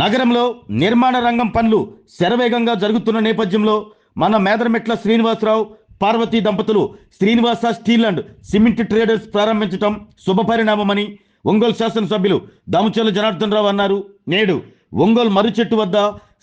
నగరంలో నిర్మాణ రంగం పనులు శరవేగంగా జరుగుతున్న నేపథ్యంలో మన మేదరమెట్ల శ్రీనివాసరావు పార్వతీ దంపతులు Srinivasa steel and cement traders ప్రారంభించడం శుభపరిణామమని ఒంగోలు శాసనసభ్యులు దామచర్ల జనార్దన్ రావు అన్నారు. నేడు ఒంగోలు మర్రిచెట్టు వద్ద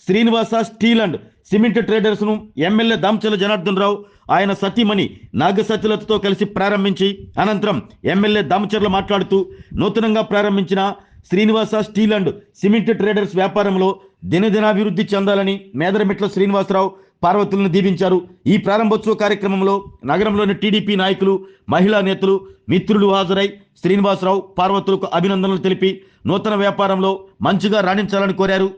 Srinivasa steel and cement traders ను ఎమ్మెల్యే దామచర్ల జనార్దన్ రావు ఆయన సతీమణి నాగసత్యలతతో కలిసి ప్రారంభించి అనంతరం ఎమ్మెల్యే దామచర్ల మాట్లాడుతూ నూతనంగా ప్రారంభించిన Srinivasa steel and cement traders వ్యాపారంలో దినదినాభివృద్ధి చెందాలని మేదరమెట్ల శ్రీనివాసరావు పార్వతులను దీవించారు. ఈ ప్రారంభోత్సవ కార్యక్రమంలో నగరంలోని టీడీపీ నాయకులు, మహిళా నేతలు, మిత్రులు హాజరై శ్రీనివాసరావు పార్వతులకు అభినందనలు తెలిపి నూతన వ్యాపారంలో మంచిగా రాణించాలని కోరారు.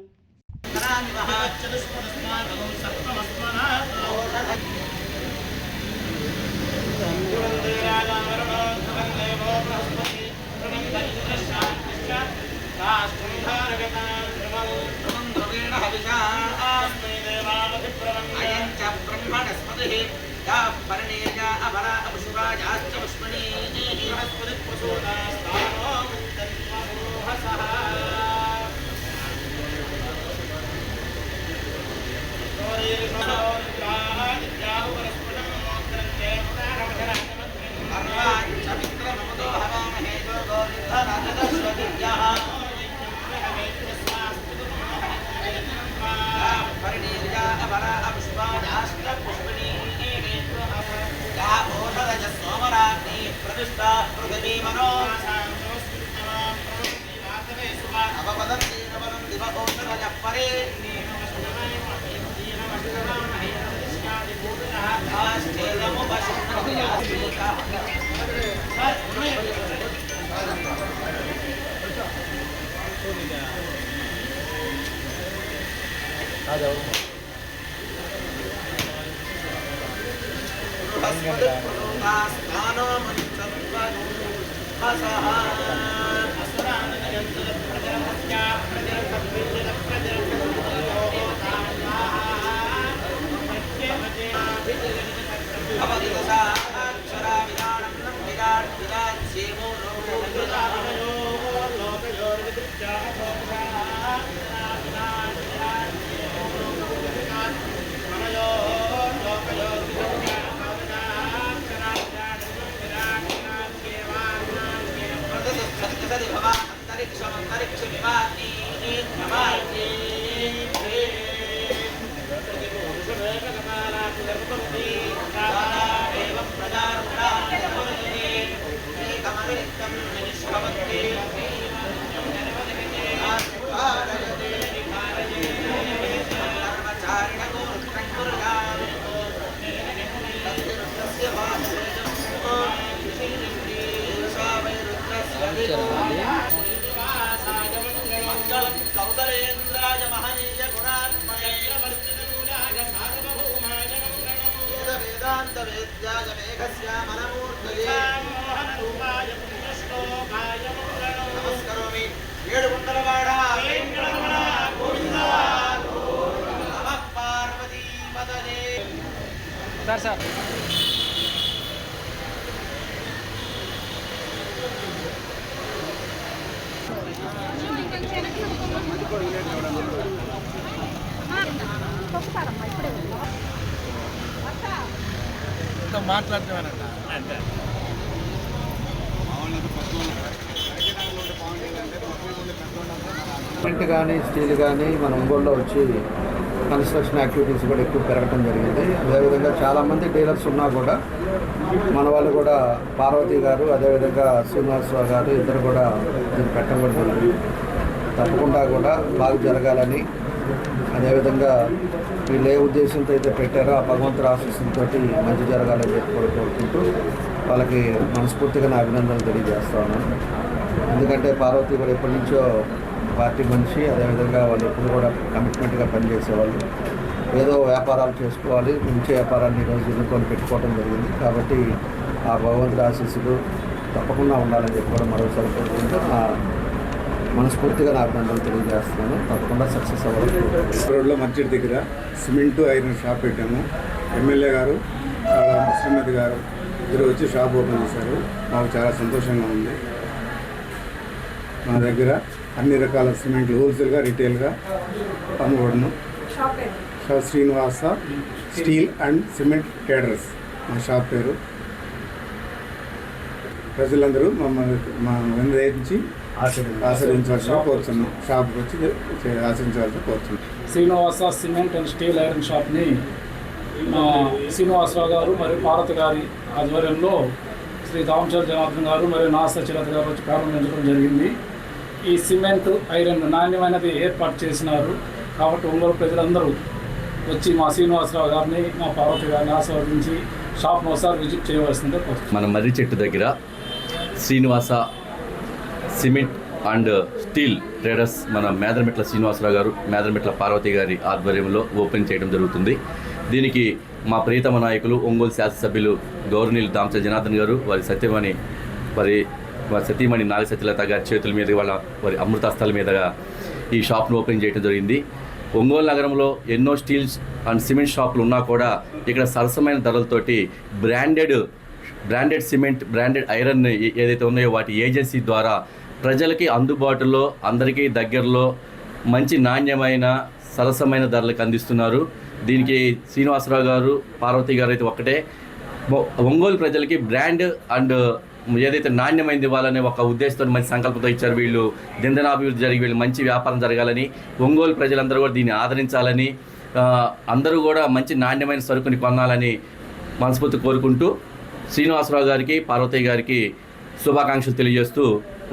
సార్ మాట్లాడుతున్నానంట సిమెంట్ కానీ స్టీల్ కానీ మన ఒంగోలులో వచ్చి కన్స్ట్రక్షన్ యాక్టివిటీస్ కూడా ఎక్కువ పెరగడం జరిగింది. అదేవిధంగా చాలామంది డీలర్స్ ఉన్నా కూడా మన వాళ్ళు కూడా పార్వతి గారు అదేవిధంగా శ్రీనివాసరావు గారు ఇద్దరు కూడా దీన్ని పెట్టడం కూడా జరిగింది. తప్పకుండా కూడా బాగా జరగాలని, అదేవిధంగా వీళ్ళు ఏ ఉద్దేశంతో అయితే పెట్టారో ఆ భగవంతుడి ఆశీస్సులతో మంచి జరగాలని చెప్పి కూడా కోరుకుంటూ వాళ్ళకి మనస్ఫూర్తిగా నా అభినందనలు తెలియజేస్తా ఉన్నాను. ఎందుకంటే పార్వతి కూడా ఎప్పటి నుంచో పార్టీ మనిషి, అదేవిధంగా వాళ్ళు ఎప్పుడు కూడా కమిట్మెంట్గా పనిచేసేవాళ్ళు. ఏదో వ్యాపారాలు చేసుకోవాలి, మంచి వ్యాపారాన్ని ఈరోజు ఎన్నుకొని పెట్టుకోవడం జరిగింది. కాబట్టి ఆ భగవంతుడి ఆశీస్సులు తప్పకుండా ఉండాలని చెప్పి కూడా మరోసారి కోరుకుంటూ మనస్ఫూర్తిగా నా అభినందనలు తెలియజేస్తున్నాను. తప్పకుండా సక్సెస్ అవ్వాలి. రోడ్లో మర్చెట్ దగ్గర సిమెంటు ఐరన్ షాప్ పెట్టాము. ఎమ్మెల్యే గారు శ్రీమతి గారు ఇద్దరు వచ్చి షాప్ ఓపెన్ చేశారు. మాకు చాలా సంతోషంగా ఉంది. మన దగ్గర అన్ని రకాల సిమెంట్లు హోల్సేల్గా రిటైల్గా అమ్మబడును. Srinivasa steel and cement traders మా షాప్ పేరు. ప్రజలందరూ మమ్మల్ని దయించి ఆశ్రయించాల్సిన కోరుతున్నాం. షాప్కి వచ్చి ఆశ్రయించాల్సిన కోరుతున్నాం. Srinivasa cement and steel iron షాప్ని శ్రీనివాసరావు గారు మరియు పార్వతి గారి ఆధ్వర్యంలో శ్రీ దామచర్ జనార్దన్ గారు మరియు నా సచిలత గారు వచ్చి ప్రారంభించడం జరిగింది. ఈ సిమెంట్ ఐరన్ నాణ్యమైనది ఏర్పాటు చేసినారు కాబట్టి ఒంగోలు ప్రజలందరూ వచ్చి మా శ్రీనివాసరావు గారిని మా పార్వతి గారిని ఆస్వాదించి షాప్ను ఒకసారి విజిట్ చేయవలసిందే కోరుతున్నాం. మన మర్రి చెట్టు దగ్గర Srinivasa cement and steel traders మన మేదరమెట్ల శ్రీనివాసరావు గారు, మేదరమెట్ల పార్వతి గారి ఆధ్వర్యంలో ఓపెన్ చేయడం జరుగుతుంది. దీనికి మా ప్రియతమ నాయకులు ఒంగోలు శాసనసభ్యులు గౌరవనీయులు దామచర్ జనార్దన్ గారు, వారి సతీమణి నాగ సత్యలత గారి చేతుల మీద వారి అమృతాస్తాల మీదుగా ఈ షాప్ను ఓపెన్ చేయడం జరిగింది. ఒంగోలు నగరంలో ఎన్నో స్టీల్స్ అండ్ సిమెంట్ షాపులు ఉన్నా కూడా ఇక్కడ సరసమైన ధరలతోటి బ్రాండెడ్ సిమెంట్, బ్రాండెడ్ ఐరన్ ఏదైతే ఉన్నాయో వాటి ఏజెన్సీ ద్వారా ప్రజలకి అందుబాటులో, అందరికీ దగ్గరలో మంచి నాణ్యమైన సరసమైన ధరలకు అందిస్తున్నారు. దీనికి శ్రీనివాసరావు గారు, పార్వతి గారు అయితే ఒక్కటే ఒంగోలు ప్రజలకి బ్రాండ్ అండ్ ఏదైతే నాణ్యమైనది ఇవ్వాలనే ఒక ఉద్దేశంతో మంచి సంకల్పంతో ఇచ్చారు. వీళ్ళు దినదినాభివృద్ధి జరిగి వీళ్ళు మంచి వ్యాపారం జరగాలని, ఒంగోలు ప్రజలందరూ కూడా దీన్ని ఆదరించాలని, అందరూ కూడా మంచి నాణ్యమైన సరుకుని కొనాలని మనస్ఫూర్తి కోరుకుంటూ శ్రీనివాసరావు గారికి, పార్వతి గారికి శుభాకాంక్షలు తెలియజేస్తూ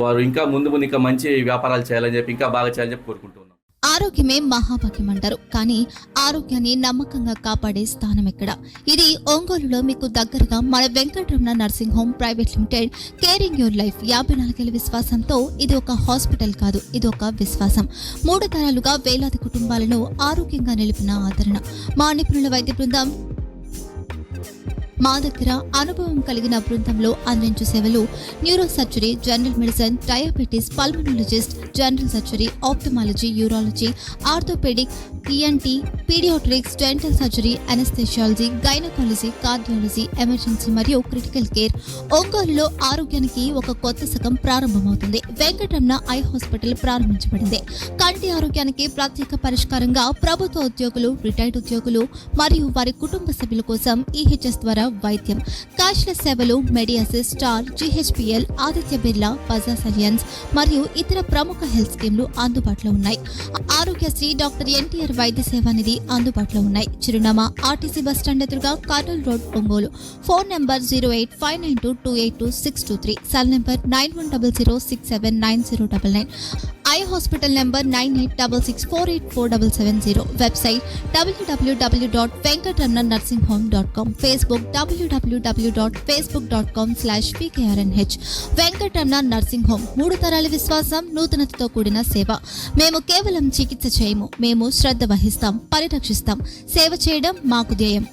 వారు ఇంకా ముందు ఇంకా మంచి వ్యాపారాలు చేయాలని చెప్పి, ఇంకా బాగా చేయాలని చెప్పి కోరుకుంటున్నాం. ఆరోగ్యమే మహాభాగ్యం అంటారు, కానీ ఆరోగ్యాన్ని నమ్మకంగా కాపాడే స్థానం ఎక్కడ? ఇది ఒంగోలులో మీకు దగ్గరగా మన Venkataramana nursing home private limited. Caring your life 54 ఏళ్ల విశ్వాసంతో ఇది ఒక హాస్పిటల్ కాదు, ఇది ఒక విశ్వాసం. 3 తరాలుగా వేలాది కుటుంబాలను ఆరోగ్యంగా నిలిపిన ఆదరణ. మా నిపుణుల వైద్య బృందం మా దగ్గర అనుభవం కలిగిన బృందంలో అందించే సేవలు neuro surgery, general medicine, diabetes, pulmonologist, general surgery, ophthalmology, urology, orthopaedic, ENT, paediatrics, dental surgery, anaesthesiology, gynaecology, cardiology, emergency మరియు క్రిటికల్ కేర్. ఒంగోలులో ఆరోగ్యానికి ఒక కొత్త శకం ప్రారంభమవుతుంది. వెంకటరమణ ఐ హాస్పిటల్ ప్రారంభించబడింది. కంటి ఆరోగ్యానికి ప్రత్యేక పరిష్కారంగా ప్రభుత్వ ఉద్యోగులు, రిటైర్డ్ ఉద్యోగులు మరియు వారి కుటుంబ సభ్యుల కోసం ఈహెచ్ఎస్ ద్వారా వైద్యం, క్యాష్లెస్ సేవలు, Medi Assist, Star, GHPL, Aditya Birla, Bajaj Allianz మరియు ఇతర ప్రముఖ హెల్త్ స్కీమ్లు అందుబాటులో ఉన్నాయి. ఆరోగ్యశ్రీ, డాక్టర్ ఎన్టీఆర్ వైద్య సేవా నిధి అందుబాటులో ఉన్నాయి. చిరునామా ఆర్టీసీ బస్ స్టాండ్ ఎదురుగా, Kurnool road, Ongole. Phone number 08592282623, cell number 9100679099, eye hospital number 9866484770, website www.venkatramanarsinghome.com, Facebook www.facebook.com/pkrnh. Venkataramana nursing home, 3 తరాల విశ్వాసం, నూతనతతో కూడిన సేవ. మేము కేవలం చికిత్స చేయము, మేము శ్రద్ధ వహిస్తాం, పరిరక్షిస్తాం. సేవ చేయడం మాకు ధ్యేయం.